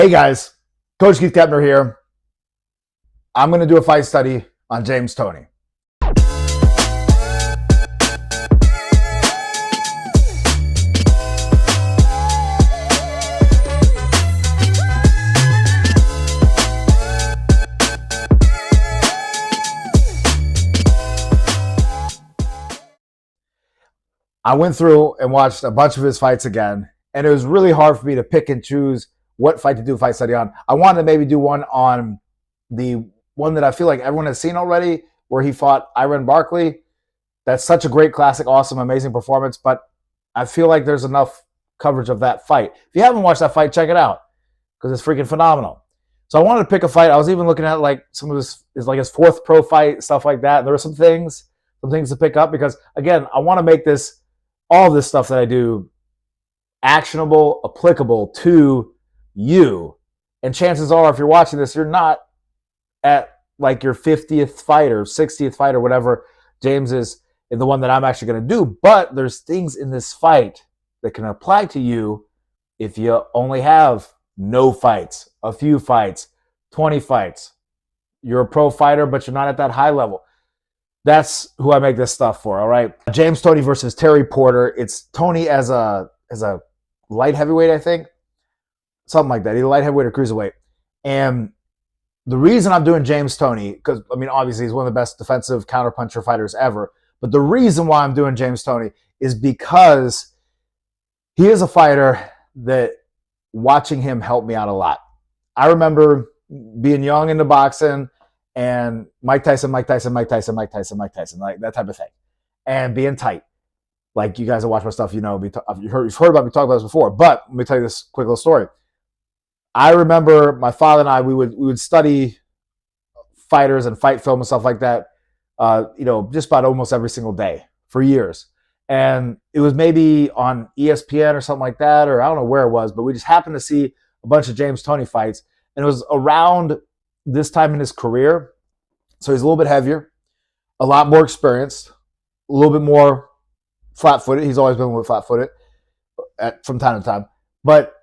Hey guys, Coach Keith Keppner here. I'm going to do a fight study on James Toney. I went through and watched a bunch of his fights again, and it was really hard for me to pick and choose what fight to do a fight study on. I wanted to maybe do one on the one that I feel like everyone has seen already, where he fought Iran Barkley. That's such a great, classic, awesome, amazing performance, but I feel like there's enough coverage of that fight. If you haven't watched that fight, check it out because it's freaking phenomenal. So I wanted to pick a fight. I was even looking at like some of his fourth pro fight, stuff like that. There were some things to pick up because, again, I want to make all of this stuff that I do actionable, applicable to you. And chances are, if you're watching this, you're not at like your 50th fight or 60th fight or whatever James is in the one that I'm actually going to do. But there's things in this fight that can apply to you if you only have no fights, a few fights, 20 fights. You're a pro fighter, but you're not at that high level. That's who I make this stuff for, all right? James Toney versus Terry Porter. It's Toney as a light heavyweight, I think. Something like that. Either light heavyweight or cruiserweight. And the reason I'm doing James Toney, because, I mean, obviously he's one of the best defensive counterpuncher fighters ever. But the reason why I'm doing James Toney is because he is a fighter that watching him helped me out a lot. I remember being young into boxing and Mike Tyson, like that type of thing. And being tight. Like you guys that watch my stuff, you know, you've heard about me talk about this before. But let me tell you this quick little story. I remember my father and I, we would study fighters and fight film and stuff like that, just about almost every single day for years. And it was maybe on ESPN or something like that, or I don't know where it was, but we just happened to see a bunch of James Toney fights. And it was around this time in his career. So he's a little bit heavier, a lot more experienced, a little bit more flat-footed. He's always been flat-footed from time to time. But,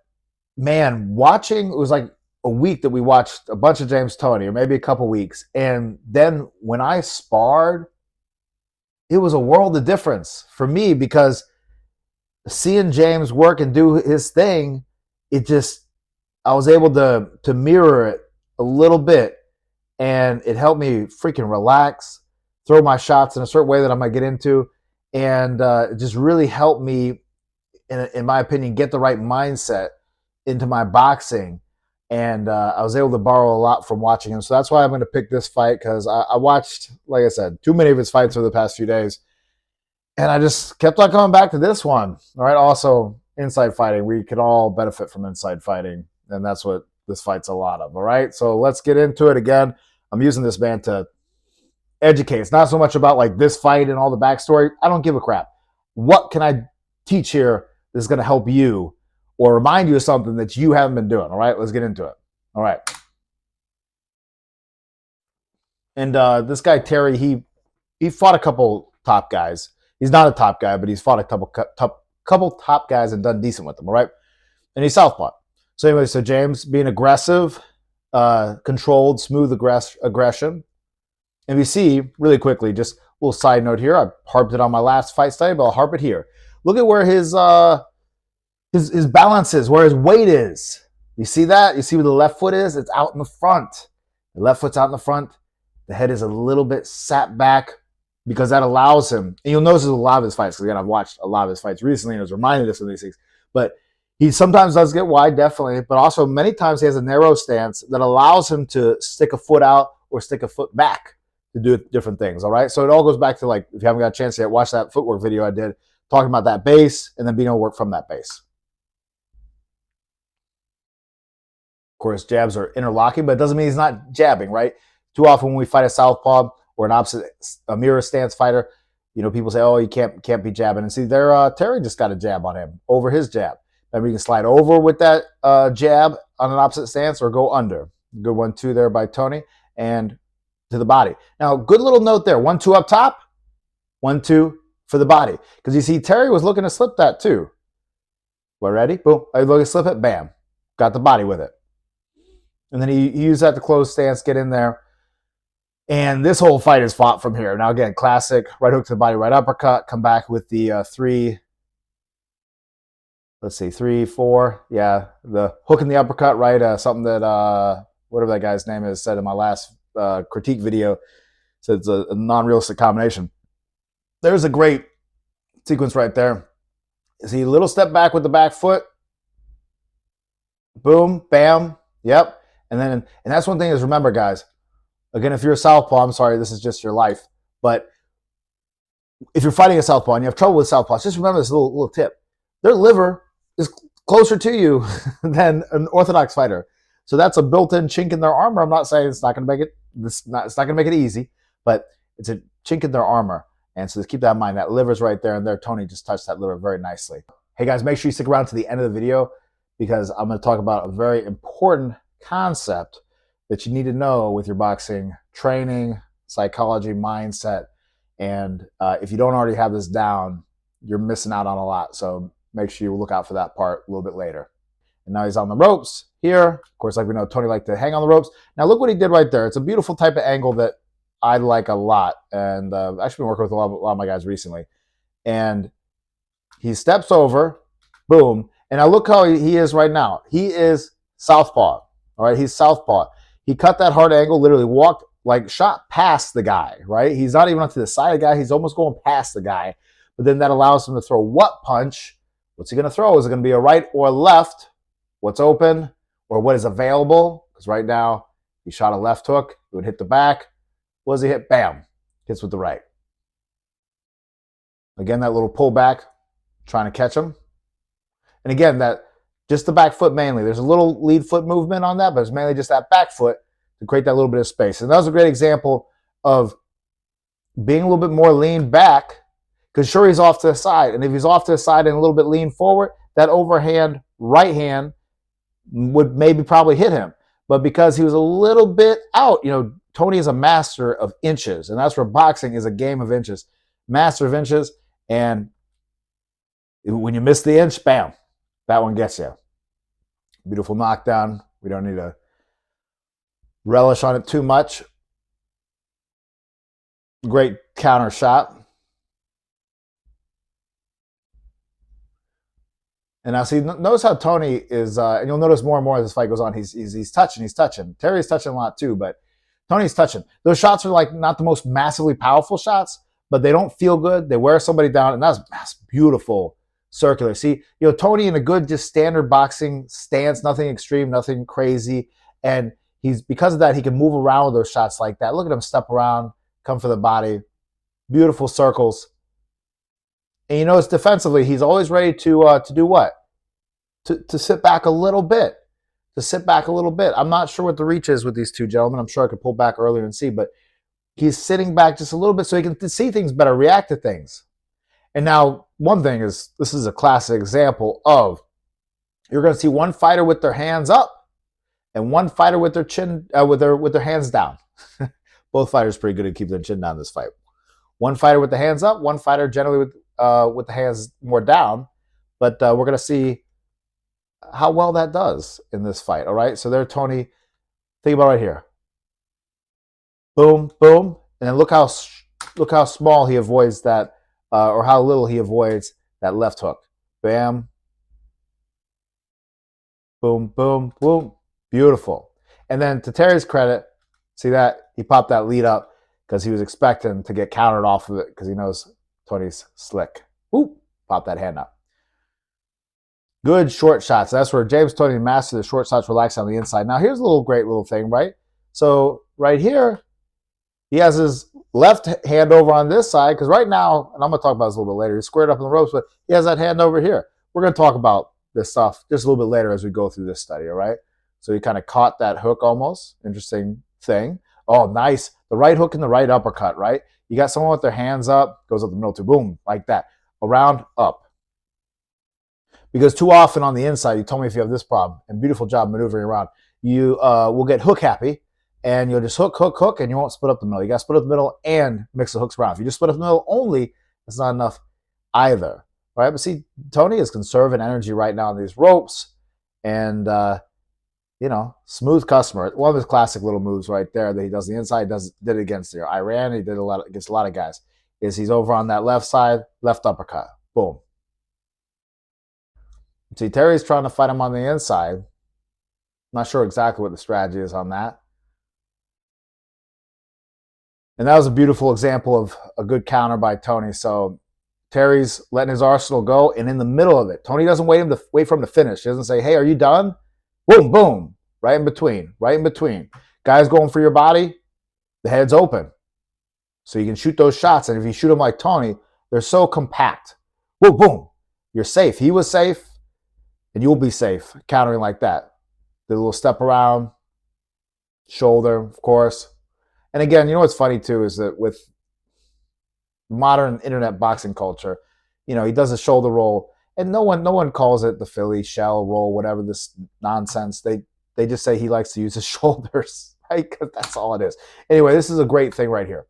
man, watching, it was like a week that we watched a bunch of James Toney, or maybe a couple weeks. And then when I sparred, it was a world of difference for me because seeing James work and do his thing, I was able to mirror it a little bit, and it helped me freaking relax, throw my shots in a certain way that I'm going to get into, and it just really helped me, in my opinion, get the right mindset into my boxing, and I was able to borrow a lot from watching him. So that's why I'm going to pick this fight, because I watched, like I said, too many of his fights over the past few days, and I just kept on coming back to this one. All right, also, inside fighting. We could all benefit from inside fighting, and that's what this fight's a lot of, all right? So let's get into it. Again, I'm using this man to educate. It's not so much about like this fight and all the backstory. I don't give a crap. What can I teach here that's going to help you or remind you of something that you haven't been doing, all right? Let's get into it. All right. And this guy, Terry, he fought a couple top guys. He's not a top guy, but he's fought a couple top guys and done decent with them, all right? And he's Southpaw. So anyway, so James being aggressive, controlled, smooth aggression. And we see, really quickly, just a little side note here. I harped it on my last fight study, but I'll harp it here. Look at where his balance is, where his weight is. You see that? You see where the left foot is? It's out in the front. The left foot's out in the front. The head is a little bit sat back because that allows him. And you'll notice a lot of his fights, because again, I've watched a lot of his fights recently and I was reminded us of these things. But he sometimes does get wide, definitely, but also many times he has a narrow stance that allows him to stick a foot out or stick a foot back to do different things, all right? So it all goes back to, like, if you haven't got a chance yet, watch that footwork video I did talking about that base and then being able to work from that base. Of course, jabs are interlocking, but it doesn't mean he's not jabbing, right? Too often when we fight a southpaw or a mirror stance fighter, people say, oh, you can't be jabbing. And see, Terry just got a jab on him over his jab. Maybe you can slide over with that jab on an opposite stance or go under. Good 1-2 there by Toney and to the body. Now, good little note there. 1-2 up top, 1-2 for the body. Because you see, Terry was looking to slip that too. We're ready? Boom. I look to slip it. Bam. Got the body with it. And then he used that to close stance, get in there. And this whole fight is fought from here. Now, again, classic right hook to the body, right uppercut, come back with the 3, let's see, 3, 4. Yeah, the hook and the uppercut, right? Something that, whatever that guy's name is, said in my last critique video. So it's a non-realistic combination. There's a great sequence right there. See, a little step back with the back foot. Boom, bam, yep. And that's one thing is, remember, guys, again, if you're a southpaw, I'm sorry, this is just your life. But if you're fighting a southpaw and you have trouble with southpaws, just remember this little tip. Their liver is closer to you than an orthodox fighter. So that's a built-in chink in their armor. I'm not saying it's not going to make it. It's not going to make it easy, but it's a chink in their armor. And so just keep that in mind. That liver's right there, and there, Toney just touched that liver very nicely. Hey guys, make sure you stick around to the end of the video because I'm going to talk about a very important concept that you need to know with your boxing training, psychology, mindset. And if you don't already have this down, you're missing out on a lot. So make sure you look out for that part a little bit later. And now he's on the ropes here. Of course, like we know, Toney liked to hang on the ropes. Now look what he did right there. It's a beautiful type of angle that I like a lot. And I've actually been working with a lot of my guys recently. And he steps over, boom. And now look how he is right now. He is southpaw. All right, he's southpaw. He cut that hard angle, literally walked, like shot past the guy, right? He's not even up to the side of the guy. He's almost going past the guy. But then that allows him to throw what punch? What's he going to throw? Is it going to be a right or a left? What's open or what is available? Because right now he shot a left hook. It would hit the back. What does he hit? Bam. Hits with the right. Again, that little pullback, trying to catch him. And again, that just the back foot mainly. There's a little lead foot movement on that, but it's mainly just that back foot to create that little bit of space. And that was a great example of being a little bit more lean back, because sure, he's off to the side. And if he's off to the side and a little bit lean forward, that overhand right hand would maybe probably hit him. But because he was a little bit out, you know, Toney is a master of inches. And that's where boxing is a game of inches. Master of inches. And when you miss the inch, bam, that one gets you. Beautiful knockdown. We don't need to relish on it too much. Great counter shot. And now see, notice how Toney is, and you'll notice more and more as this fight goes on, he's touching. Terry's touching a lot too, but Toney's touching. Those shots are like not the most massively powerful shots, but they don't feel good. They wear somebody down, and that's beautiful circular. See, you know, Toney in a good, just standard boxing stance, nothing extreme, nothing crazy. And he's, because of that, he can move around with those shots like that. Look at him step around, come for the body. Beautiful circles. And you notice defensively, he's always ready to do what? To sit back a little bit. To sit back a little bit. I'm not sure what the reach is with these two gentlemen. I'm sure I could pull back earlier and see, but he's sitting back just a little bit so he can see things better, react to things. And now, one thing is, this is a classic example of, you're going to see one fighter with their hands up and one fighter with their chin, with their hands down. Both fighters pretty good at keeping their chin down in this fight. One fighter with the hands up, one fighter generally with the hands more down. But we're going to see how well that does in this fight. All right, so there, Toney. Think about right here. Boom, boom, and then look how small he avoids that, or how little he avoids that left hook. Bam. Boom, boom, boom. Beautiful. And then to Terry's credit, see that he popped that lead up because he was expecting to get countered off of it because he knows Toney's slick. Whoop, pop that hand up. Good short shots. That's where James Toney mastered the short shots, relaxing on the inside. Now here's a great little thing, right? So right here, he has his left hand over on this side, because right now, and I'm going to talk about this a little bit later, he's squared up in the ropes, but he has that hand over here. We're going to talk about this stuff just a little bit later as we go through this study, all right? So he kind of caught that hook almost. Interesting thing. Oh, nice. The right hook and the right uppercut, right? You got someone with their hands up, goes up the middle too, boom, like that. Around, up. Because too often on the inside, you told me if you have this problem, and beautiful job maneuvering around, you will get hook happy, and you'll just hook, and you won't split up the middle. You got to split up the middle and mix the hooks around. If you just split up the middle only, it's not enough either. Right? But see, Toney is conserving energy right now on these ropes, and smooth customer. One of his classic little moves right there that he does the inside, did it against there. Iran, he did a lot against a lot of guys. Is he's over on that left side, left uppercut. Boom. See, Terry's trying to fight him on the inside. I'm not sure exactly what the strategy is on that. And that was a beautiful example of a good counter by Toney. So Terry's letting his arsenal go, and in the middle of it, Toney doesn't wait for him to finish. He doesn't say, "Hey, are you done?" Boom, boom, right in between, right in between. Guys going for your body, the head's open, so you can shoot those shots. And if you shoot them like Toney, they're so compact. Boom, boom, you're safe. He was safe, and you'll be safe countering like that. The little step around, shoulder, of course. And again, what's funny too is that with modern internet boxing culture, he does a shoulder roll, and no one calls it the Philly shell roll, whatever this nonsense. They just say he likes to use his shoulders, right? Because that's all it is. Anyway, this is a great thing right here.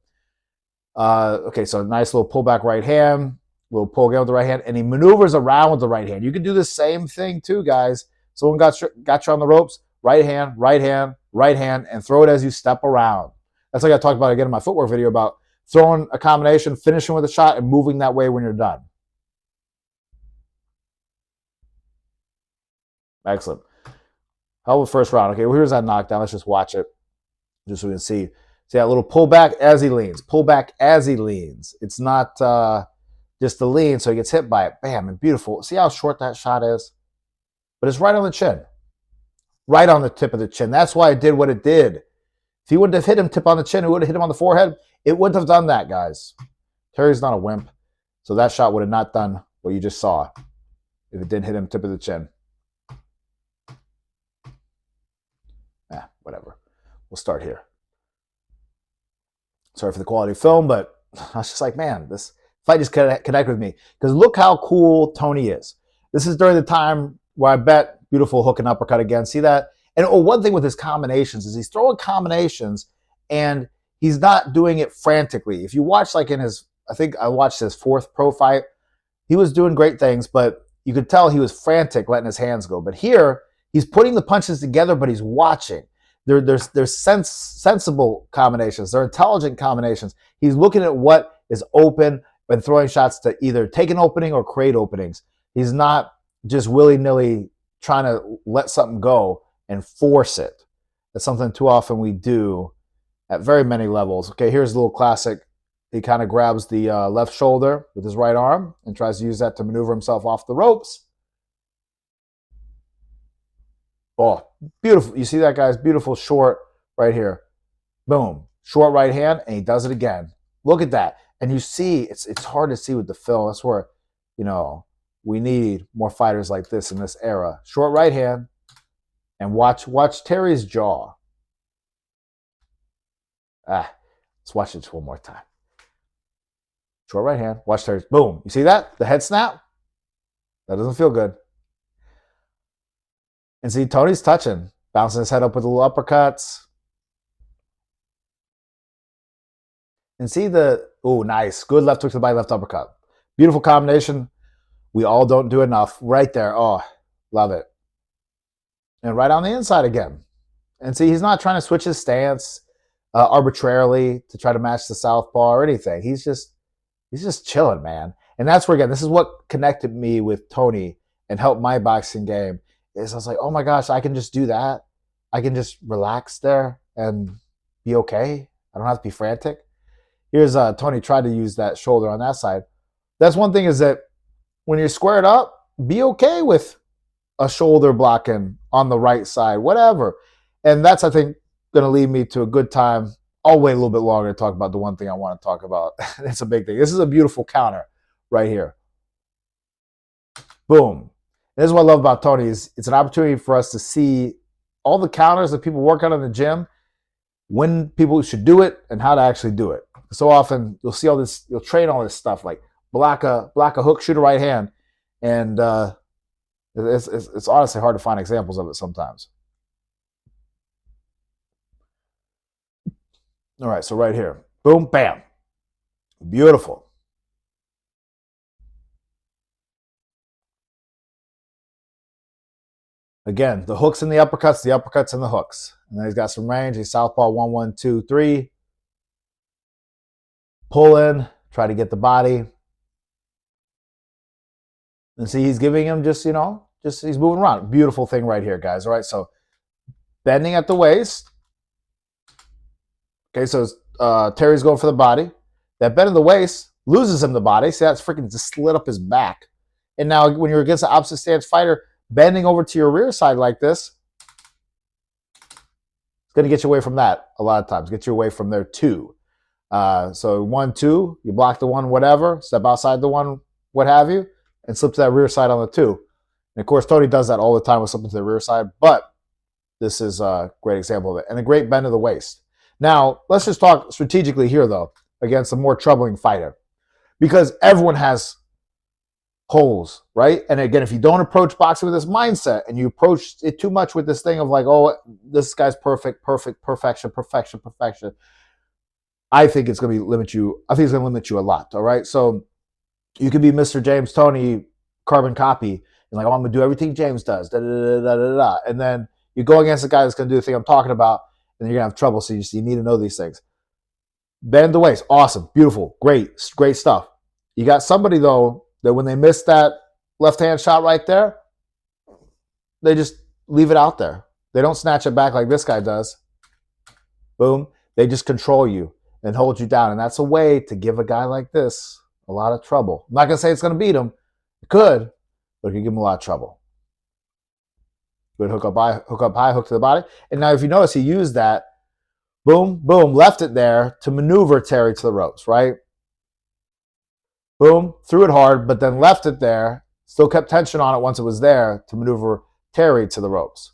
Okay, so nice little pullback right hand, little pull again with the right hand, and he maneuvers around with the right hand. You can do the same thing too, guys. Someone got you on the ropes, right hand, right hand, right hand, and throw it as you step around. That's like I talked about again in my footwork video about throwing a combination, finishing with a shot, and moving that way when you're done. Excellent. Hell of a first round. Okay, well, here's that knockdown. Let's just watch it just so we can see. See that little pullback as he leans. Pullback as he leans. It's not just the lean, so he gets hit by it. Bam, and beautiful. See how short that shot is? But it's right on the chin. Right on the tip of the chin. That's why it did what it did. If he wouldn't have hit him tip on the chin, it would have hit him on the forehead. It wouldn't have done that, guys. Terry's not a wimp. So that shot would have not done what you just saw if it didn't hit him tip of the chin. Whatever. We'll start here. Sorry for the quality of film, but I was just like, man, this fight just connected with me. Because look how cool Toney is. This is during the time where I bet beautiful hook and uppercut again. See that? And one thing with his combinations is he's throwing combinations and he's not doing it frantically. If you watch like in his, I think I watched his 4th pro fight, he was doing great things, but you could tell he was frantic letting his hands go. But here, he's putting the punches together, but he's watching. There's sensible combinations. They're intelligent combinations. He's looking at what is open and throwing shots to either take an opening or create openings. He's not just willy-nilly trying to let something go and force it. That's something too often we do at very many levels. Okay, here's a little classic. He kind of grabs the left shoulder with his right arm and tries to use that to maneuver himself off the ropes. Oh, beautiful. You see that, guys? Beautiful short right here. Boom. Short right hand, and he does it again. Look at that. And you see, it's hard to see with the film. That's where, we need more fighters like this in this era. Short right hand, and watch Terry's jaw. Let's watch it just one more time. Short right hand. Watch Terry's. Boom. You see that? The head snap? That doesn't feel good. And see, Toney's touching, bouncing his head up with the little uppercuts. And see nice. Good left hook to the body, left uppercut. Beautiful combination. We all don't do enough. Right there. Oh, love it. And right on the inside again. And see, he's not trying to switch his stance arbitrarily to try to match the Southpaw or anything. He's just chilling, man. And that's where, again, this is what connected me with Toney and helped my boxing game. Is I was like, oh my gosh, I can just do that. I can just relax there and be okay. I don't have to be frantic. Here's Toney tried to use that shoulder on that side. That's one thing, is that when you're squared up, be okay with a shoulder blocking on the right side, whatever. And that's, I think, going to lead me to a good time. I'll wait a little bit longer to talk about the one thing I want to talk about. It's a big thing. This is a beautiful counter right here. Boom. This is what I love about Toney, is it's an opportunity for us to see all the counters that people work on in the gym, when people should do it, and how to actually do it. So often you'll see all this, you'll train all this stuff like block a hook, shoot a right hand, and it's honestly hard to find examples of it sometimes. All right, so right here, boom, bam, beautiful. Again, the hooks and the uppercuts and the hooks. And then he's got some range. He's southpaw 1, 1, 2, 3. Pull in, try to get the body. And see, he's giving him just, he's moving around. Beautiful thing right here, guys. All right, so bending at the waist. Okay, so Terry's going for the body. That bend in the waist loses him the body. See, that's freaking just slid up his back. And now when you're against an opposite stance fighter, bending over to your rear side like this, it's going to get you away from that a lot of times. Get you away from there too. So 1, 2, you block the one, whatever, step outside the one, what have you, and slip to that rear side on the 2. And of course, Tony does that all the time with slipping to the rear side, but this is a great example of it. And a great bend of the waist. Now, let's just talk strategically here, though, against a more troubling fighter. Because everyone has holes, right? And again, if you don't approach boxing with this mindset and you approach it too much with this thing of like, oh, this guy's perfection, I think it's going to limit you. I think it's going to limit you a lot, all right? So you could be Mr. James Toney, carbon copy, and like, oh, I'm going to do everything James does, and then you go against a guy that's going to do the thing I'm talking about, and you're going to have trouble. So you need to know these things. Bend the waist. Awesome. Beautiful. Great stuff. You got somebody, though, that when they miss that left-hand shot right there, they just leave it out there. They don't snatch it back like this guy does. Boom. They just control you and hold you down. And that's a way to give a guy like this a lot of trouble. I'm not going to say it's going to beat him. It could, but it could give him a lot of trouble. Good hook up high, hook to the body. And now if you notice, he used that. Boom, boom, left it there to maneuver Terry to the ropes, right? Boom, threw it hard, but then left it there. Still kept tension on it once it was there to maneuver Terry to the ropes.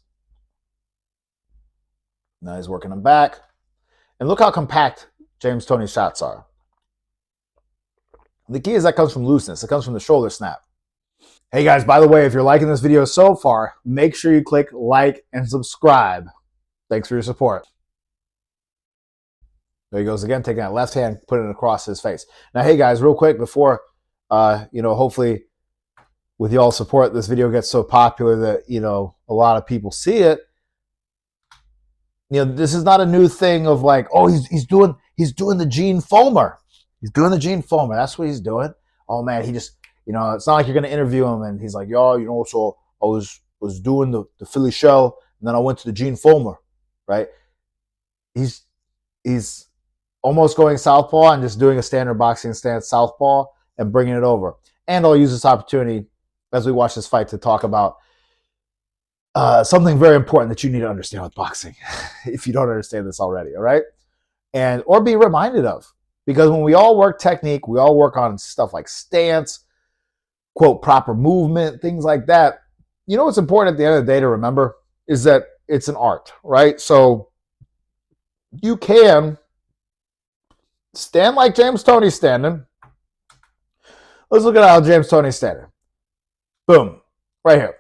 Now he's working him back. And look how compact James Toney's shots are. The key is that comes from looseness. It comes from the shoulder snap. Hey guys, by the way, if you're liking this video so far, make sure you click like and subscribe. Thanks for your support. There he goes again, taking that left hand, putting it across his face. Now, hey guys, real quick before, hopefully with y'all's support, this video gets so popular that, a lot of people see it. This is not a new thing of like, oh, he's doing the Gene Fulmer. He's doing the Gene Fulmer. That's what he's doing. Oh man, he just, it's not like you're going to interview him and he's like, yo, so I was doing the Philly show and then I went to the Gene Fulmer, right? He's almost going southpaw and just doing a standard boxing stance southpaw and bringing it over. And I'll use this opportunity as we watch this fight to talk about something very important that you need to understand with boxing if you don't understand this already, all right? Or be reminded of. Because when we all work technique, we all work on stuff like stance, quote, proper movement, things like that. What's important at the end of the day to remember is that it's an art, right? So you can stand like James Toney's standing. Let's look at how James Toney's standing. Boom. Right here.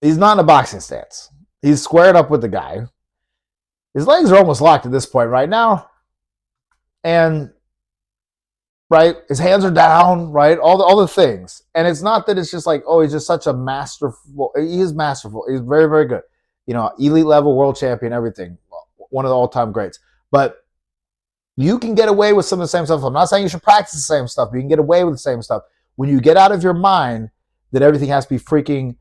He's not in a boxing stance. He's squared up with the guy. His legs are almost locked at this point right now. And, right, his hands are down, right? All the things. And it's not that it's just like, oh, he's just such a masterful. He is masterful. He's very, very good. Elite level, world champion, everything. One of the all-time greats. But you can get away with some of the same stuff. I'm not saying you should practice the same stuff, but you can get away with the same stuff when you get out of your mind that everything has to be freaking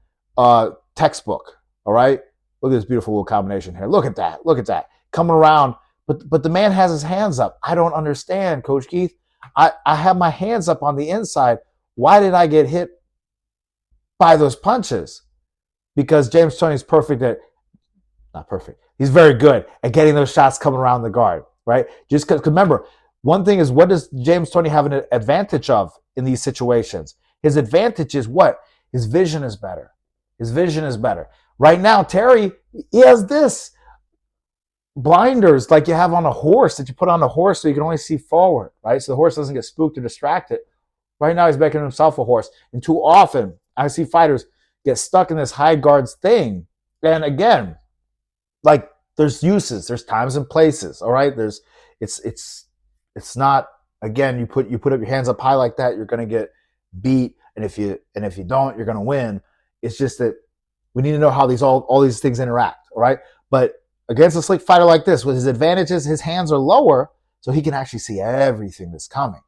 textbook. All right? Look at this beautiful little combination here. Look at that. Look at that. Coming around, but the man has his hands up. I don't understand, Coach Keith. I have my hands up on the inside. Why did I get hit by those punches? Because James Toney's not perfect. He's very good at getting those shots coming around the guard. Right? Just because, remember, one thing is, what does James Toney have an advantage of in these situations? His advantage is what? His vision is better. His vision is better. Right now, Terry, he has this blinders like you have on a horse that you put on a horse so you can only see forward, right? So the horse doesn't get spooked or distracted. Right now, he's making himself a horse. And too often, I see fighters get stuck in this high guards thing. And again, like, there's uses, there's times and places, all right? It's not, again, you put up your hands up high like that, you're going to get beat, and if you don't, you're going to win. It's just that We need to know how all these things interact, all right? But against a slick fighter like this, with his advantages, his hands are lower, so he can actually see everything that's coming.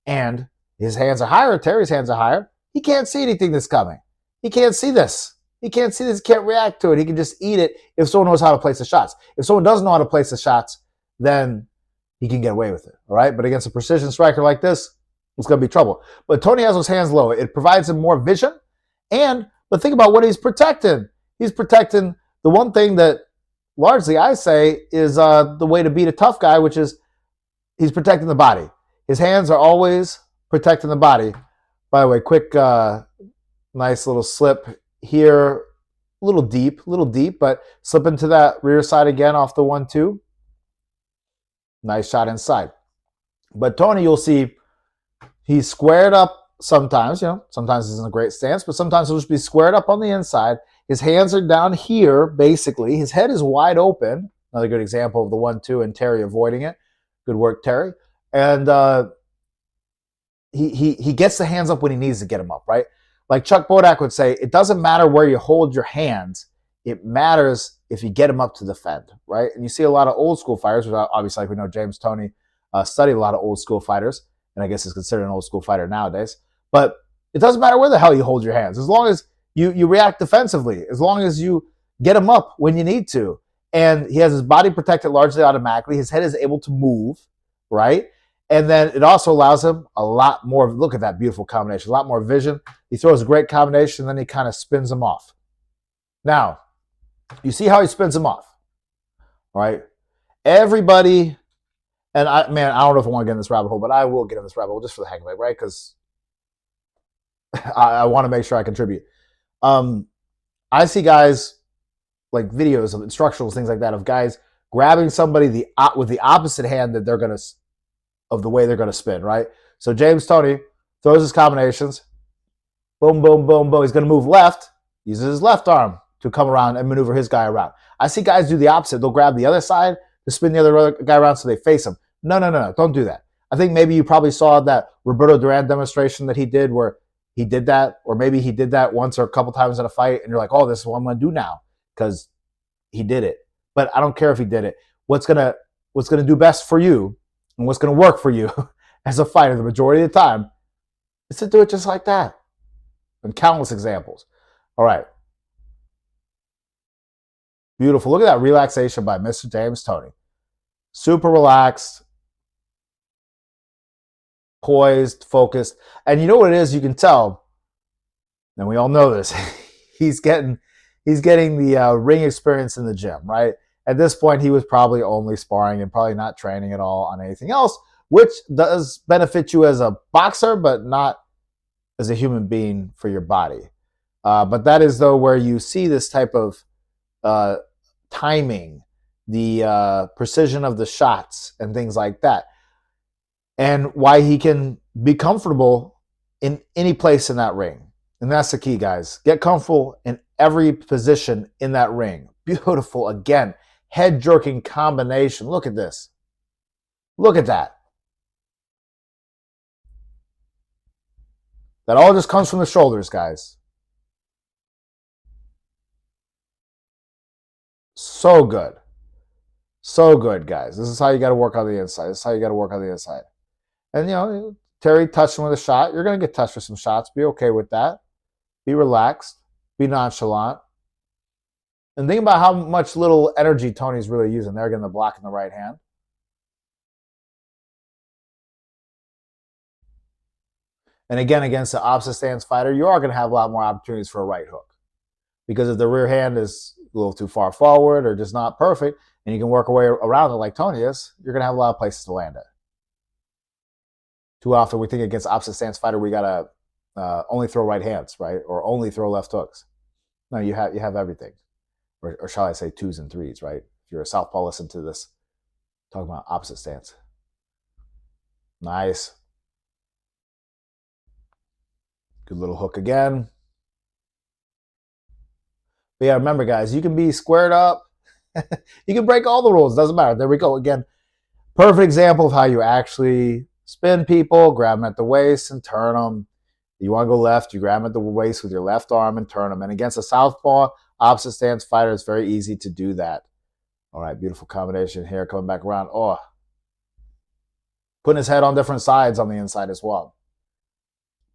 And his hands are higher, Terry's hands are higher. He can't see anything that's coming. He can't see this. He can't see this, can't react to it. He can just eat it if someone knows how to place the shots. If someone doesn't know how to place the shots, then he can get away with it, all right? But against a precision striker like this, it's going to be trouble. But Toney has those hands low. It provides him more vision. But think about what he's protecting. He's protecting the one thing that largely I say is the way to beat a tough guy, which is he's protecting the body. His hands are always protecting the body. By the way, quick, nice little slip here. A little deep, but slip into that rear side again off the 1-2. Nice shot inside. But Toney, you'll see he's squared up sometimes. Sometimes he's in a great stance, but sometimes he'll just be squared up on the inside. His hands are down here, basically. His head is wide open. Another good example of the 1-2 and Terry avoiding it. Good work, Terry. And he gets the hands up when he needs to get them up, right? Like Chuck Bodak would say, it doesn't matter where you hold your hands. It matters if you get them up to defend, right? And you see a lot of old school fighters, which obviously, like we know, James Toney studied a lot of old school fighters, and I guess is considered an old school fighter nowadays. But it doesn't matter where the hell you hold your hands, as long as you react defensively, as long as you get them up when you need to. And he has his body protected largely automatically. His head is able to move, right? And then it also allows him a lot more, look at that beautiful combination, a lot more vision. He throws a great combination, and then he kind of spins him off. Now, you see how he spins him off, right? Everybody, and I don't know if I want to get in this rabbit hole, but I will get in this rabbit hole just for the heck of it, right? Because I want to make sure I contribute. I see guys, like videos of instructionals, things like that, of guys grabbing somebody with the opposite hand that they're going to, of the way they're going to spin, right? So James Toney throws his combinations. Boom, boom, boom, boom. He's going to move left, uses his left arm to come around and maneuver his guy around. I see guys do the opposite. They'll grab the other side to spin the other guy around so they face him. No. Don't do that. I think maybe you probably saw that Roberto Duran demonstration that he did where he did that, or maybe he did that once or a couple times in a fight, and you're like, oh, this is what I'm going to do now because he did it. But I don't care if he did it. What's gonna do best for you and what's going to work for you as a fighter the majority of the time is to do it just like that. And countless examples. All right. Beautiful. Look at that relaxation by Mr. James Toney. Super relaxed, poised, focused. And you know what it is? You can tell, and we all know this, he's getting the ring experience in the gym, right? At this point, he was probably only sparring and probably not training at all on anything else, which does benefit you as a boxer, but not as a human being for your body. But that is, though, where you see this type of timing, the precision of the shots and things like that, and why he can be comfortable in any place in that ring. And that's the key, guys. Get comfortable in every position in that ring. Beautiful, again, head-jerking combination. Look at this. Look at that. That all just comes from the shoulders, guys. So good. So good, guys. This is how you got to work on the inside. This is how you got to work on the inside. And, Terry touched him with a shot. You're going to get touched with some shots. Be okay with that. Be relaxed. Be nonchalant. And think about how much little energy Toney's really using. They're getting the block in the right hand. And again, against the opposite stance fighter, you are going to have a lot more opportunities for a right hook. Because if the rear hand is a little too far forward or just not perfect, and you can work a way around it like Toney is, you're going to have a lot of places to land it. Too often we think against opposite stance fighter, we got to only throw right hands, right? Or only throw left hooks. No, you have everything. Or shall I say twos and threes, right? If you're a Southpaw, listen to this. Talking about opposite stance. Nice. Good little hook again. But yeah, remember, guys, you can be squared up. You can break all the rules. Doesn't matter. There we go. Again, perfect example of how you actually spin people, grab them at the waist and turn them. You want to go left, you grab them at the waist with your left arm and turn them. And against a southpaw, opposite stance fighter, it's very easy to do that. All right, beautiful combination here. Coming back around. Oh, putting his head on different sides on the inside as well.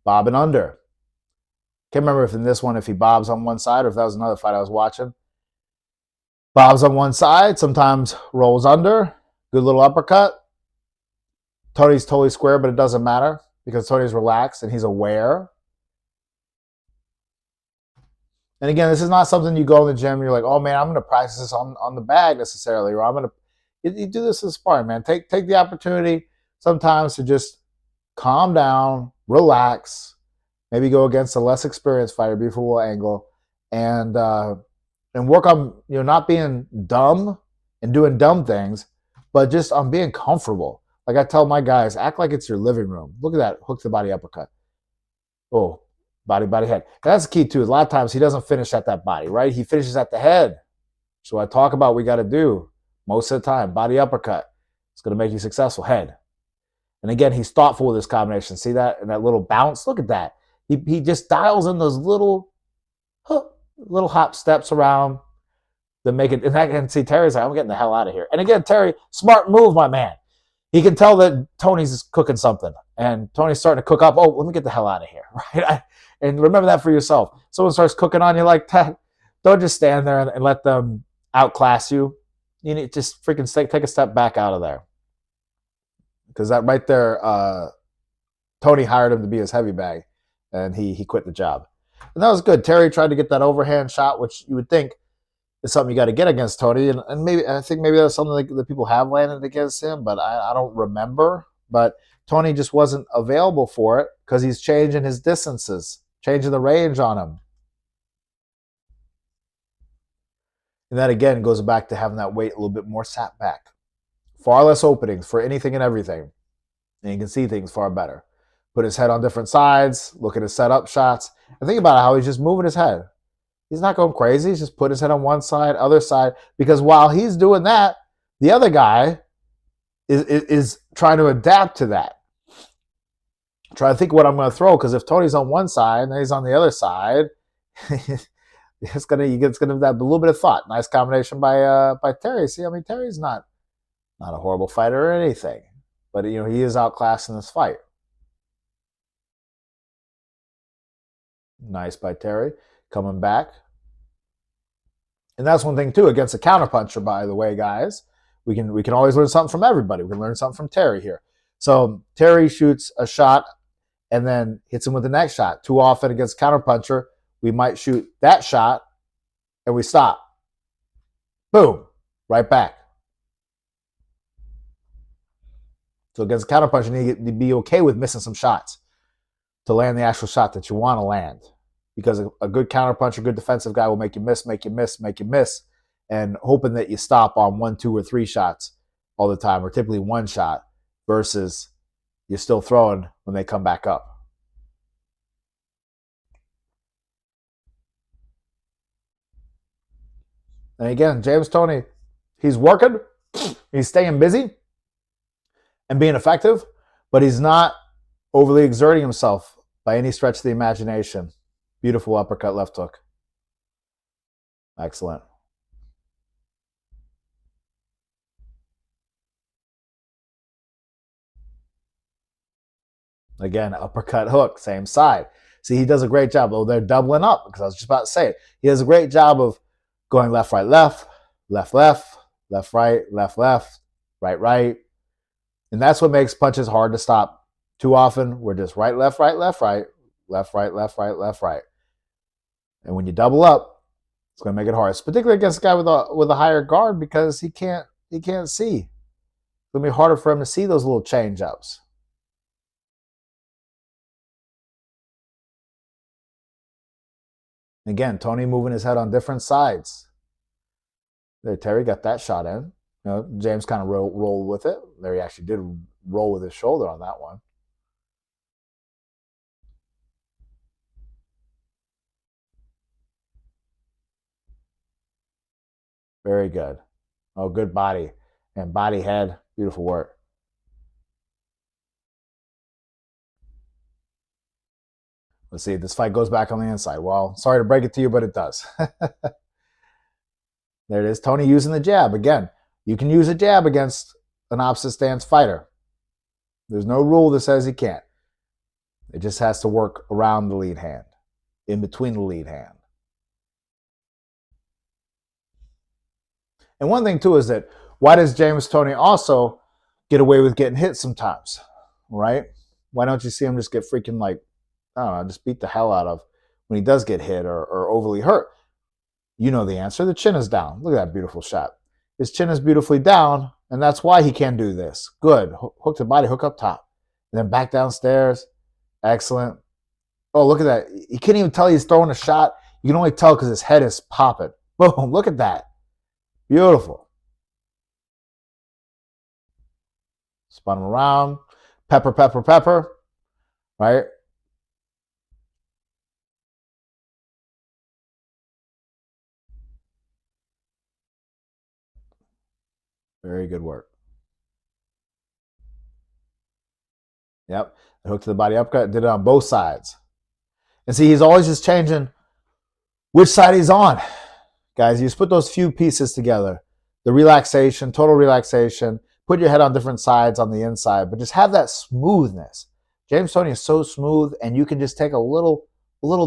Bobbing under. Can't remember if in this one, if he bobs on one side or if that was another fight I was watching. Bobs on one side, sometimes rolls under. Good little uppercut. Tony's totally square, but it doesn't matter because Tony's relaxed and he's aware. And again, this is not something you go in the gym and you're like, oh man, I'm going to practice this on the bag necessarily, or I'm going to. You do this in sparring, man. Take the opportunity sometimes to just calm down, relax, maybe go against a less experienced fighter, beautiful angle, and work on not being dumb and doing dumb things, but just on being comfortable. Like I tell my guys, act like it's your living room. Look at that hook to the body uppercut. Oh, body, head. And that's the key too. A lot of times he doesn't finish at that body, right? He finishes at the head. So I talk about we got to do most of the time, body uppercut. It's going to make you successful. Head. And again, he's thoughtful with his combination. See that? And that little bounce. Look at that. He just dials in those little hop steps around that make it. And I can see Terry's like, I'm getting the hell out of here. And again, Terry, smart move, my man. He can tell that Tony's cooking something. And Tony's starting to cook up. Oh, let me get the hell out of here. Right? And remember that for yourself. Someone starts cooking on you like that. Don't just stand there and let them outclass you. You need to just freaking take a step back out of there. Because that right there, Tony hired him to be his heavy bag, and he quit the job. And that was good. Terry tried to get that overhand shot, which you would think is something you got to get against Tony. And maybe I think maybe that's something that people have landed against him, but I don't remember. But Tony just wasn't available for it because he's changing his distances, changing the range on him. And that again goes back to having that weight a little bit more sat back. Far less openings for anything and everything. And you can see things far better. Put his head on different sides, look at his setup shots, and think about how he's just moving his head. He's not going crazy. He's just putting his head on one side, other side, because while he's doing that, the other guy is trying to adapt to that. Try to think what I'm going to throw, because if Tony's on one side and he's on the other side, it's gonna have that little bit of thought. Nice combination by Terry. See, I mean, Terry's not a horrible fighter or anything, but he is outclassed in this fight. Nice by Terry, coming back. And that's one thing too against a counterpuncher, by the way, guys. We can always learn something from everybody. We can learn something from Terry here. So Terry shoots a shot and then hits him with the next shot. Too often against counterpuncher, we might shoot that shot and we stop. Boom, right back. So against a counterpuncher, you need to be okay with missing some shots to land the actual shot that you want to land. Because a good counterpuncher, good defensive guy will make you miss, and hoping that you stop on 1, 2, or 3 shots all the time, or typically one shot, versus you're still throwing when they come back up. And again, James Toney, he's working, he's staying busy and being effective, but he's not overly exerting himself by any stretch of the imagination. Beautiful uppercut, left hook. Excellent. Again, uppercut, hook, same side. See, he does a great job. Oh, they're doubling up, because I was just about to say it. He does a great job of going left, right, left, left, left, left, right, left, left, right, right. And that's what makes punches hard to stop. Too often, we're just right, left, right, left, right, left, right, left, right, left, right. And when you double up, it's going to make it hard, particularly against a guy with a higher guard, because he can't see. It's going to be harder for him to see those little change ups. Again, Tony moving his head on different sides. There, Terry got that shot in. James kind of rolled with it. There, he actually did roll with his shoulder on that one. Very good. Oh, good body. And body, head. Beautiful work. Let's see if this fight goes back on the inside. Well, sorry to break it to you, but it does. There it is. Toney using the jab. Again, you can use a jab against an opposite stance fighter. There's no rule that says he can't. It just has to work around the lead hand, in between the lead hand. And one thing, too, is that why does James Toney also get away with getting hit sometimes, right? Why don't you see him just get freaking, like, I don't know, just beat the hell out of when he does get hit or overly hurt? You know the answer. The chin is down. Look at that beautiful shot. His chin is beautifully down, and that's why he can do this. Good. Hook the body, hook up top. And then back downstairs. Excellent. Oh, look at that. You can't even tell he's throwing a shot. You can only tell because his head is popping. Boom. Look at that. Beautiful. Spun him around. Pepper, pepper, pepper. Right? Very good work. Yep. Hook to the body uppercut. Did it on both sides. And see, he's always just changing which side he's on. Guys, you just put those few pieces together. The relaxation, total relaxation. Put your head on different sides on the inside, but just have that smoothness. James Toney is so smooth, and you can just take a little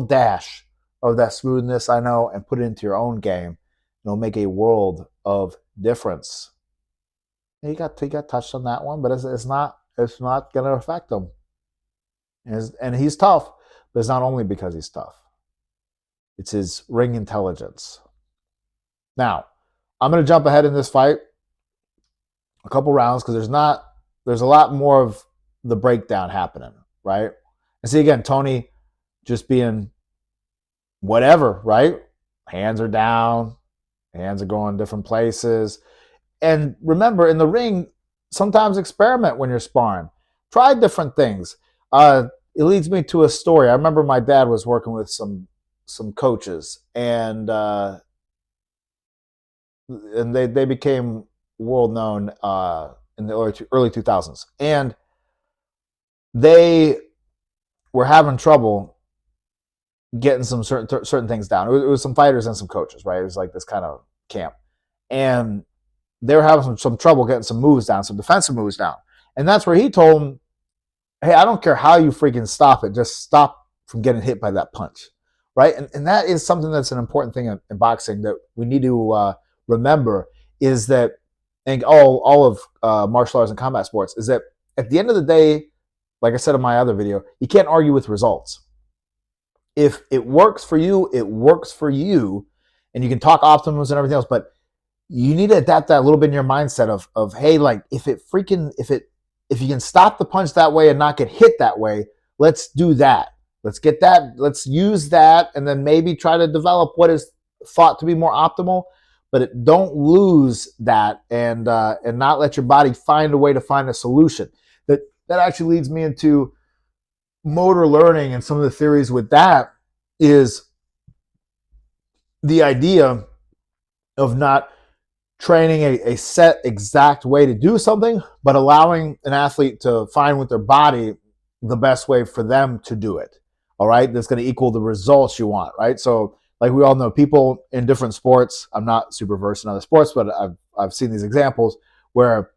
dash of that smoothness, I know, and put it into your own game. It'll make a world of difference. He got touched on that one, but it's not going to affect him. And he's tough, but it's not only because he's tough. It's his ring intelligence. Now, I'm going to jump ahead in this fight a couple rounds because there's a lot more of the breakdown happening, right? And see, again, Toney just being whatever, right? Hands are down, hands are going different places. And remember, in the ring, sometimes experiment when you're sparring. Try different things. It leads me to a story. I remember my dad was working with some coaches, and they became world known in the early 2000s, and they were having trouble getting some certain things down. It was some fighters and some coaches, right? It was like this kind of camp, and they were having some trouble getting some moves down, some defensive moves down, and that's where he told them, "Hey, I don't care how you freaking stop it, just stop from getting hit by that punch." Right? And that is something that's an important thing in boxing that we need to remember, is that, and all of martial arts and combat sports, is that at the end of the day, like I said in my other video, you can't argue with results. If it works for you, it works for you, and you can talk optimums and everything else, but you need to adapt that a little bit in your mindset of hey, like if you can stop the punch that way and not get hit that way, let's do that. Let's get that. Let's use that, and then maybe try to develop what is thought to be more optimal. But don't lose that, and not let your body find a way to find a solution. That actually leads me into motor learning, and some of the theories with that is the idea of not training a set exact way to do something, but allowing an athlete to find with their body the best way for them to do it. All right, that's going to equal the results you want, right? So, like we all know, people in different sports, I'm not super versed in other sports, but I've seen these examples where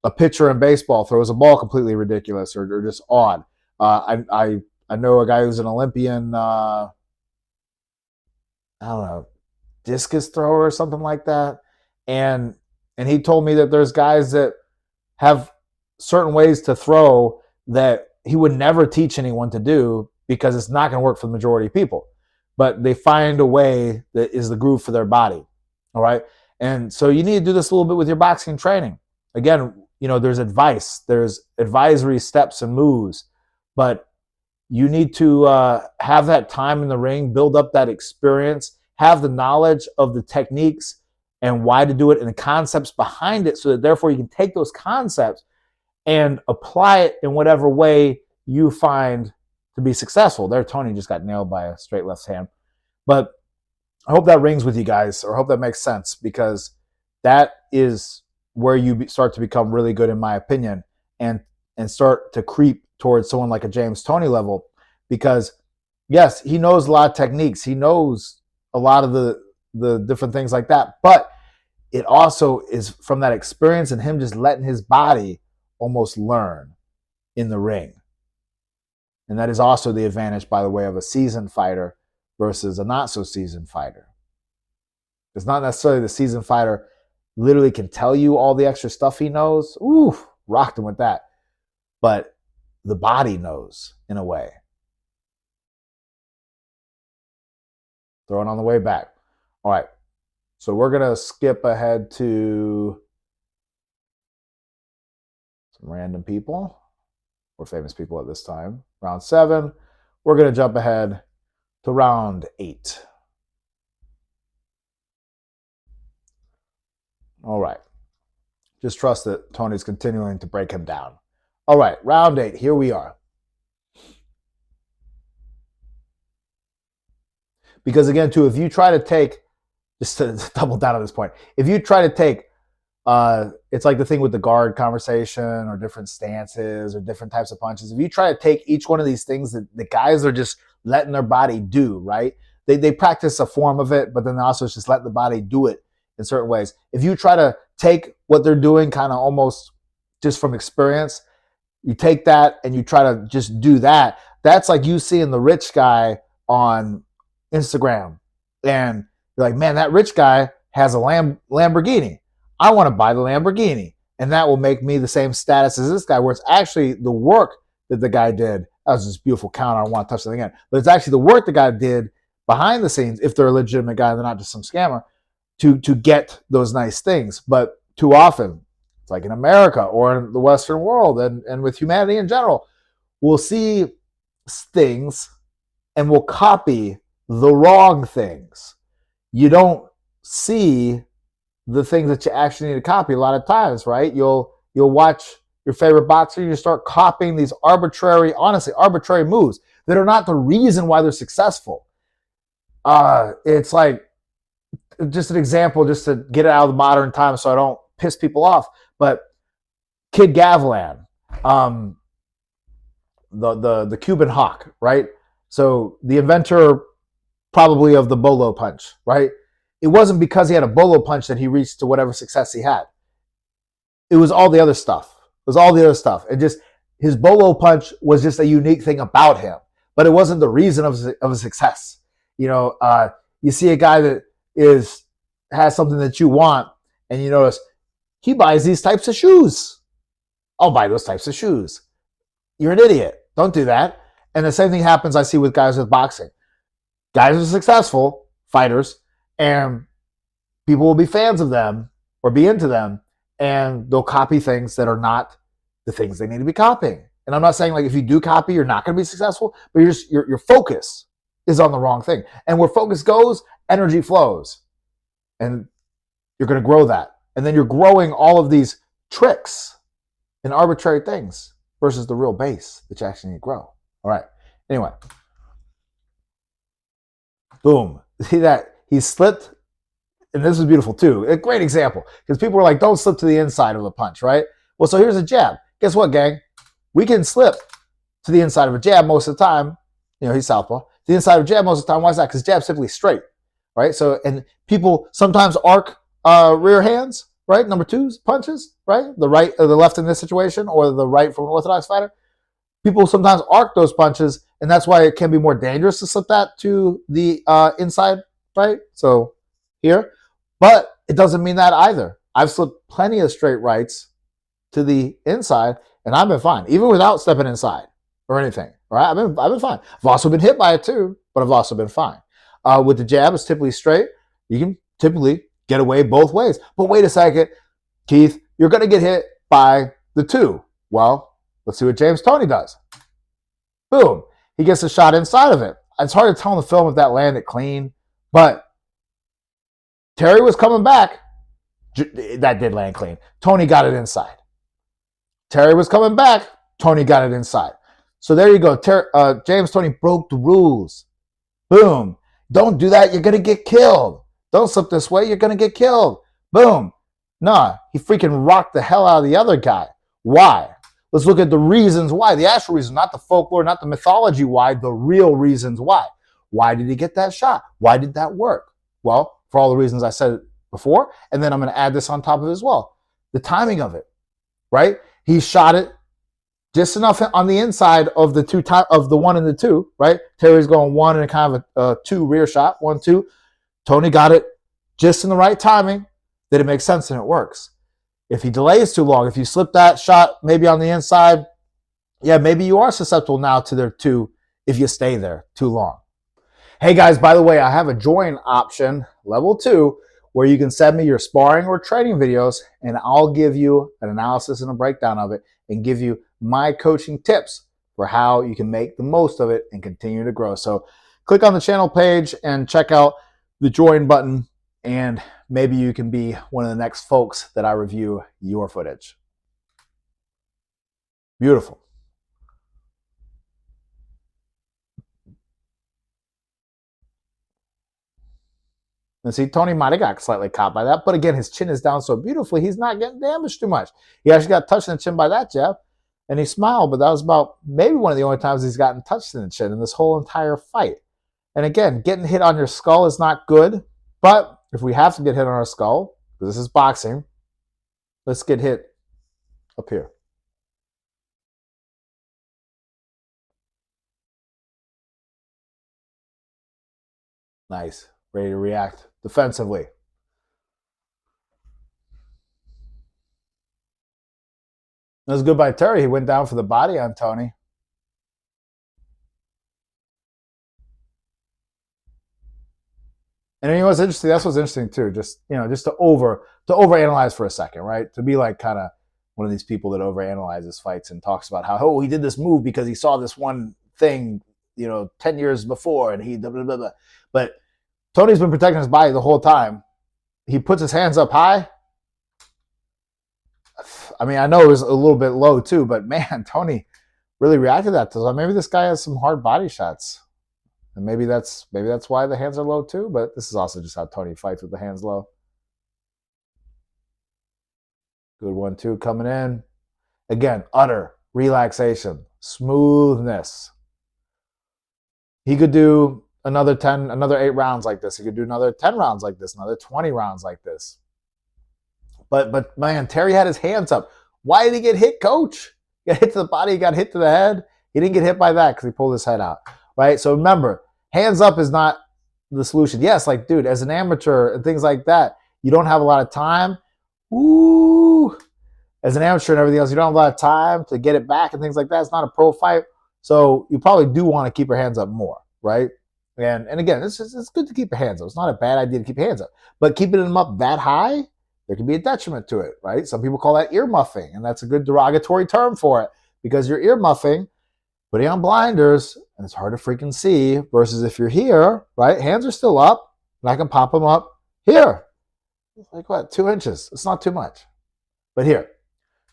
a pitcher in baseball throws a ball completely ridiculous or just odd. I know a guy who's an Olympian, I don't know, discus thrower or something like that, and he told me that there's guys that have certain ways to throw that he would never teach anyone to do because it's not going to work for the majority of people. But they find a way that is the groove for their body. All right. And so you need to do this a little bit with your boxing training. Again, there's advice, there's advisory steps and moves, but you need to have that time in the ring, build up that experience, have the knowledge of the techniques and why to do it and the concepts behind it, so that therefore you can take those concepts and apply it in whatever way you find to be successful. There, Toney just got nailed by a straight left hand. But I hope that rings with you guys, or I hope that makes sense, because that is where you start to become really good, in my opinion, and start to creep towards someone like a James Toney level. Because, yes, he knows a lot of techniques. He knows a lot of the different things like that. But it also is from that experience and him just letting his body almost learn in the ring. And that is also the advantage, by the way, of a seasoned fighter versus a not so seasoned fighter. It's not necessarily the seasoned fighter literally can tell you all the extra stuff he knows. Ooh, rocked him with that. But the body knows in a way. Throw it on the way back. All right. So we're going to skip ahead to some random people or famous people at this time. Round 7. We're going to jump ahead to round 8. All right. Just trust that Tony's continuing to break him down. All right, round 8. Here we are. Because again, too, if you try to take, just to double down on this point, if you try to take, it's like the thing with the guard conversation or different stances or different types of punches. If you try to take each one of these things that the guys are just letting their body do, right? They practice a form of it, but then also just let the body do it in certain ways. If you try to take what they're doing kind of almost just from experience, you take that and you try to just do that. That's like you seeing the rich guy on Instagram and you're like, man, that rich guy has a Lamborghini. I want to buy the Lamborghini. And that will make me the same status as this guy, where it's actually the work that the guy did. That was this beautiful counter. I don't want to touch that again. But it's actually the work the guy did behind the scenes, if they're a legitimate guy, they're not just some scammer, to get those nice things. But too often, it's like in America or in the Western world and with humanity in general, we'll see things and we'll copy the wrong things. You don't see the things that you actually need to copy a lot of times, right? You'll watch your favorite boxer, you start copying these arbitrary moves that are not the reason why they're successful. It's like, just an example, just to get it out of the modern time so I don't piss people off, but Kid Gavilan, the Cuban hawk, right? So the inventor probably of the bolo punch, right? It wasn't because he had a bolo punch that he reached to whatever success he had. It was all the other stuff. And just his bolo punch was just a unique thing about him, but it wasn't the reason of his success. You see a guy that has something that you want, and you notice he buys these types of shoes. I'll buy those types of shoes. You're an idiot. Don't do that. And the same thing happens I see with guys with boxing. Guys are successful fighters, and people will be fans of them or be into them, and they'll copy things that are not the things they need to be copying. And I'm not saying like if you do copy, you're not going to be successful, but your focus is on the wrong thing. And where focus goes, energy flows. And you're going to grow that. And then you're growing all of these tricks and arbitrary things versus the real base that you actually need to grow. All right. Anyway. Boom. See that? He slipped. And this was beautiful too. A great example. Because people were like, don't slip to the inside of the punch, right? Well, so here's a jab. Guess what, gang? We can slip to the inside of a jab most of the time. He's Southpaw. The inside of a jab most of the time. Why is that? Because jab's simply straight, right? So, and people sometimes arc rear hands, right? Number 2 punches, right? The right or the left in this situation, or the right from an orthodox fighter. People sometimes arc those punches, and that's why it can be more dangerous to slip that to the inside, right? So here, but it doesn't mean that either. I've slipped plenty of straight rights to the inside, and I've been fine, even without stepping inside or anything. Right? I've been fine. I've also been hit by it too, but I've also been fine. With the jab, it's typically straight. You can typically get away both ways. But wait a second, Keith, you're going to get hit by the 2. Well, let's see what James Toney does. Boom. He gets a shot inside of it. It's hard to tell in the film if that landed clean, but Terry was coming back. That did land clean. Toney got it inside. Terry was coming back. Toney got it inside. So there you go. James Toney broke the rules. Boom. Don't do that. You're going to get killed. Don't slip this way. You're going to get killed. Boom. Nah, he freaking rocked the hell out of the other guy. Why? Let's look at the reasons why. The actual reason, not the folklore, not the mythology why, the real reasons why. Why did he get that shot? Why did that work? Well, for all the reasons I said before, and then I'm going to add this on top of it as well. The timing of it, right? He shot it just enough on the inside of the of the 1 and the 2, right? Terry's going 1 and kind of a 2 rear shot, 1, 2. Toney got it just in the right timing that it makes sense and it works. If he delays too long, if you slip that shot maybe on the inside, yeah, maybe you are susceptible now to their 2 if you stay there too long. Hey guys, by the way, I have a join option, level 2, where you can send me your sparring or training videos and I'll give you an analysis and a breakdown of it and give you my coaching tips for how you can make the most of it and continue to grow. So click on the channel page and check out the join button, and maybe you can be one of the next folks that I review your footage. Beautiful. And see, Toney might have got slightly caught by that, but again, his chin is down so beautifully, he's not getting damaged too much. He actually got touched in the chin by that jab, and he smiled, but that was about maybe one of the only times he's gotten touched in the chin in this whole entire fight. And again, getting hit on your skull is not good, but if we have to get hit on our skull, because this is boxing, let's get hit up here. Nice. Ready to react defensively. That was good by Terry. He went down for the body on Toney. And you know what's interesting? That's what's interesting too. Just just to overanalyze for a second, right? To be like kind of one of these people that overanalyzes fights and talks about how he did this move because he saw this one thing 10 years before and he blah, blah, blah, blah. But Toney's been protecting his body the whole time. He puts his hands up high. I mean, I know it was a little bit low too, but man, Toney really reacted to that. So maybe this guy has some hard body shots. And maybe that's why the hands are low too, but this is also just how Toney fights with the hands low. Good 1, 2 coming in. Again, utter relaxation, smoothness. He could do another 8 rounds like this. He could do another 10 rounds like this, another 20 rounds like this. But man, Terry had his hands up. Why did he get hit, coach? He got hit to the body, he got hit to the head. He didn't get hit by that because he pulled his head out, right? So remember, hands up is not the solution. Yes, like, dude, as an amateur and things like that, you don't have a lot of time. Ooh. As an amateur and everything else, you don't have a lot of time to get it back and things like that. It's not a pro fight. So you probably do want to keep your hands up more, right? And again, it's good to keep your hands up. It's not a bad idea to keep your hands up. But keeping them up that high, there can be a detriment to it, right? Some people call that ear muffing, and that's a good derogatory term for it because you're ear muffing, putting on blinders, and it's hard to freaking see versus if you're here, right? Hands are still up, and I can pop them up here. Like what, 2 inches? It's not too much. But here.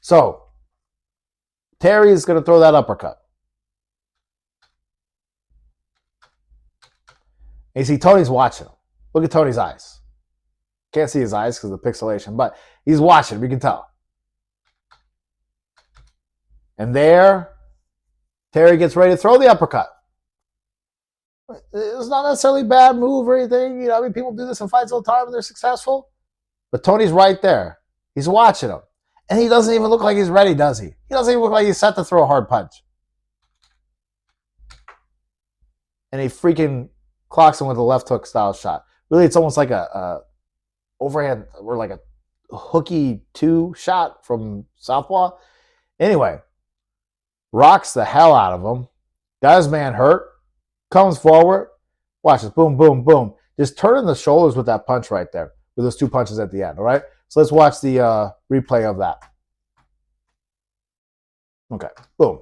So, Terry is going to throw that uppercut. And you see Toney's watching. Look at Toney's eyes. Can't see his eyes because of the pixelation, but he's watching. We can tell. And there, Terry gets ready to throw the uppercut. It's not necessarily a bad move or anything. I mean, people do this in fights all the time and they're successful. But Toney's right there. He's watching him. And he doesn't even look like he's ready, does he? He doesn't even look like he's set to throw a hard punch. And he freaking clocks him with a left hook style shot. Really, it's almost like a overhand or like a hooky 2 shot from Southpaw. Anyway, rocks the hell out of him. Got his man hurt. Comes forward. Watch this. Boom, boom, boom. Just turning the shoulders with that punch right there. With those 2 punches at the end. All right? So let's watch the replay of that. Okay. Boom.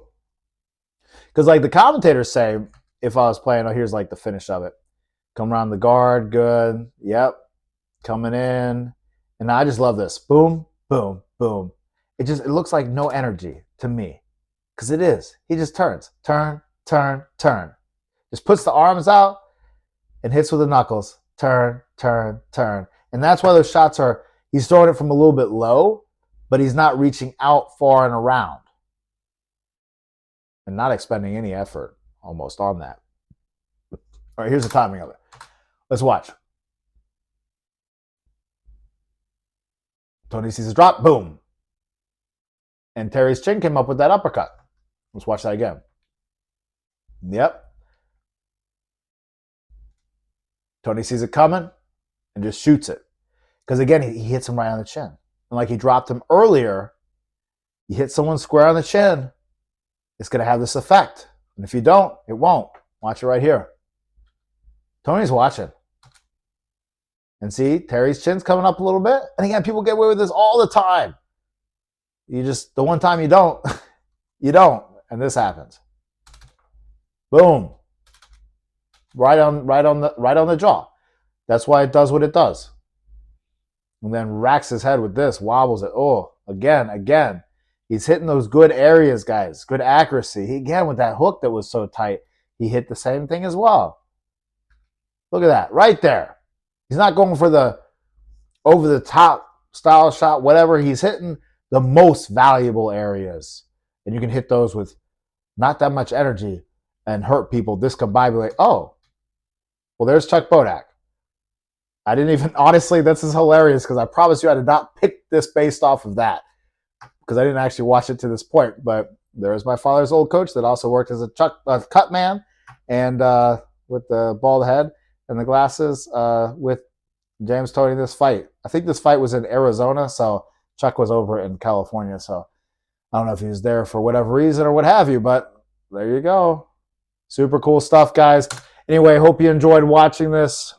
Because like the commentators say, if I was playing, here's like the finish of it. Come around the guard. Good. Yep. Coming in. And I just love this. Boom, boom, boom. It looks like no energy to me. Because it is. He just turns. Turn, turn, turn. Just puts the arms out and hits with the knuckles. Turn, turn, turn. And that's why those shots are, he's throwing it from a little bit low, but he's not reaching out far and around. And not expending any effort almost on that. All right, here's the timing of it. Let's watch. Tony sees his drop, boom. And Terry's chin came up with that uppercut. Let's watch that again. Yep. Tony sees it coming and just shoots it. Because again, he hits him right on the chin. And like he dropped him earlier, you hit someone square on the chin, it's going to have this effect. And if you don't, it won't. Watch it right here. Tony's watching. And see, Terry's chin's coming up a little bit. And again, people get away with this all the time. You just, the one time you don't, you don't. And this happens. Boom. Right on the jaw. That's why it does what it does. And then racks his head with this, wobbles it. Oh, again. He's hitting those good areas, guys. Good accuracy. Again, with that hook that was so tight, he hit the same thing as well. Look at that, right there. He's not going for the over-the-top style shot, whatever. He's hitting the most valuable areas. And you can hit those with not that much energy and hurt people discombobulate. Oh, well, there's Chuck Bodak. I didn't even, honestly, this is hilarious because I promise you I did not pick this based off of that because I didn't actually watch it to this point. But there's my father's old coach that also worked as a cut man and with the bald head and the glasses with James Toney in this fight. I think this fight was in Arizona, so Chuck was over in California. So I don't know if he was there for whatever reason or what have you, but there you go. Super cool stuff, guys. Anyway, hope you enjoyed watching this.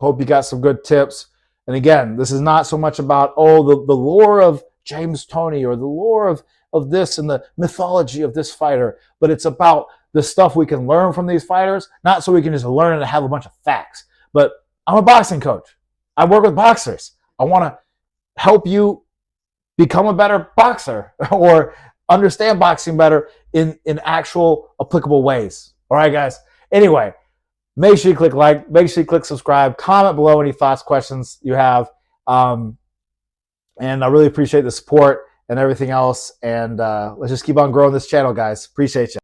Hope you got some good tips. And again, this is not so much about, the lore of James Toney or the lore of this and the mythology of this fighter, but it's about the stuff we can learn from these fighters, not so we can just learn and have a bunch of facts. But I'm a boxing coach. I work with boxers. I want to help you become a better boxer or understand boxing better in actual applicable ways. All right, guys. Anyway, make sure you click like, make sure you click subscribe, comment below any thoughts, questions you have. And I really appreciate the support and everything else. And let's just keep on growing this channel, guys. Appreciate you.